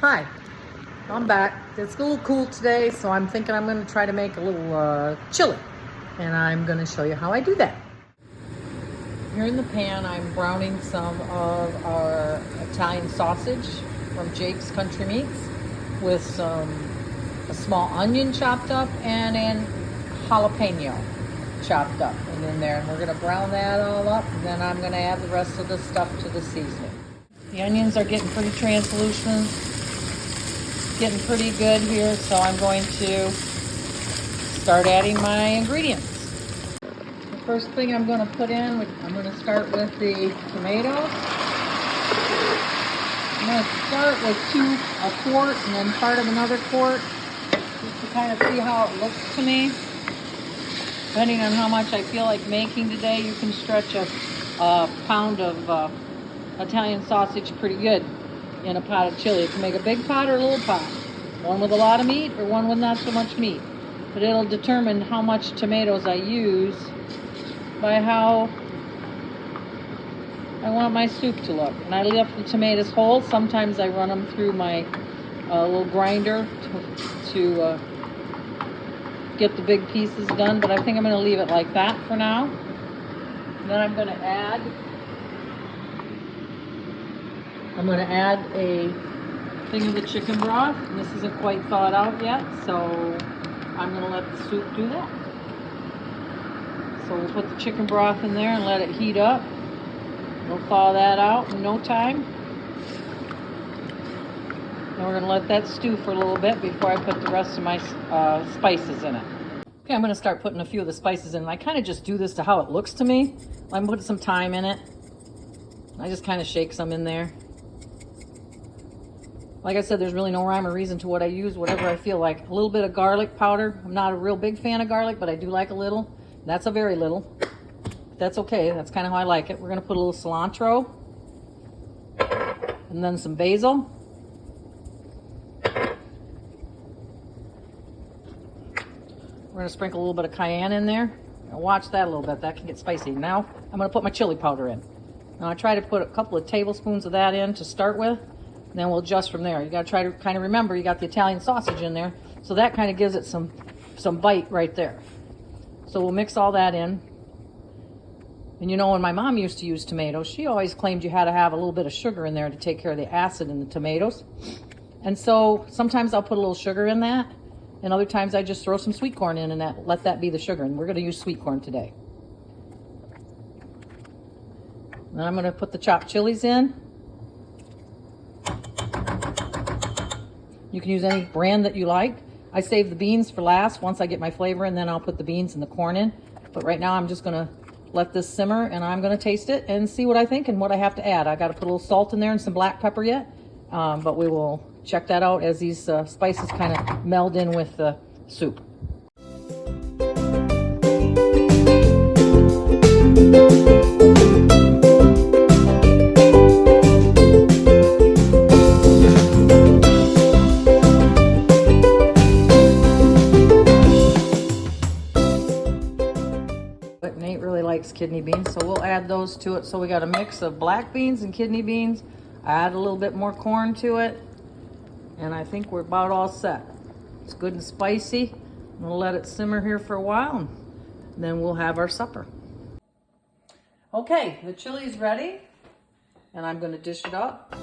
Hi, I'm back. It's a little cool today, so I'm thinking I'm going to try to make a little chili, and I'm going to show you how I do that. Here in the pan, I'm browning some of our Italian sausage from Jake's Country Meats with a small onion chopped up and a jalapeno chopped up and in there. And we're going to brown that all up, and then I'm going to add the rest of the stuff to the seasoning. The onions are getting pretty translucent, getting pretty good here, so I'm going to start adding my ingredients. The first thing I'm going to put in, I'm going to start with the tomatoes. I'm going to start with a quart and then part of another quart, just to kind of see how it looks to me. Depending on how much I feel like making today, you can stretch a pound of Italian sausage pretty good in a pot of chili. You can make a big pot or a little pot, one with a lot of meat or one with not so much meat. But it'll determine how much tomatoes I use by how I want my soup to look. And I leave the tomatoes whole. Sometimes I run them through my little grinder to get the big pieces done, but I think I'm going to leave it like that for now. And then I'm going to add a thing of the chicken broth, and this isn't quite thawed out yet, so I'm going to let the soup do that. So we'll put the chicken broth in there and let it heat up. We'll thaw that out in no time. Then we're going to let that stew for a little bit before I put the rest of my spices in it. Okay, I'm going to start putting a few of the spices in. I kind of just do this to how it looks to me. I'm putting some thyme in it. I just kind of shake some in there. Like I said, there's really no rhyme or reason to what I use, whatever I feel like. A little bit of garlic powder. I'm not a real big fan of garlic, but I do like a little. That's a very little. But that's okay. That's kind of how I like it. We're going to put a little cilantro. And then some basil. We're going to sprinkle a little bit of cayenne in there. Now watch that a little bit. That can get spicy. Now I'm going to put my chili powder in. Now I try to put a couple of tablespoons of that in to start with. And then we'll adjust from there. You got to try to kind of remember you got the Italian sausage in there. So that kind of gives it some bite right there. So we'll mix all that in. And you know, when my mom used to use tomatoes, she always claimed you had to have a little bit of sugar in there to take care of the acid in the tomatoes. And so sometimes I'll put a little sugar in that. And other times I just throw some sweet corn in and let that be the sugar. And we're going to use sweet corn today. And then I'm going to put the chopped chilies in. You can use any brand that you like. I save the beans for last once I get my flavor, and then I'll put the beans and the corn in. But right now I'm just going to let this simmer, and I'm going to taste it and see what I think and what I have to add. I got to put a little salt in there and some black pepper yet. But we will check that out as these spices kind of meld in with the soup. Nate really likes kidney beans, so we'll add those to it. So we got a mix of black beans and kidney beans. Add a little bit more corn to it, and I think we're about all set. It's good and spicy. We'll let it simmer here for a while, and then we'll have our supper. Okay, the chili's ready, and I'm going to dish it up.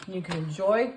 You can enjoy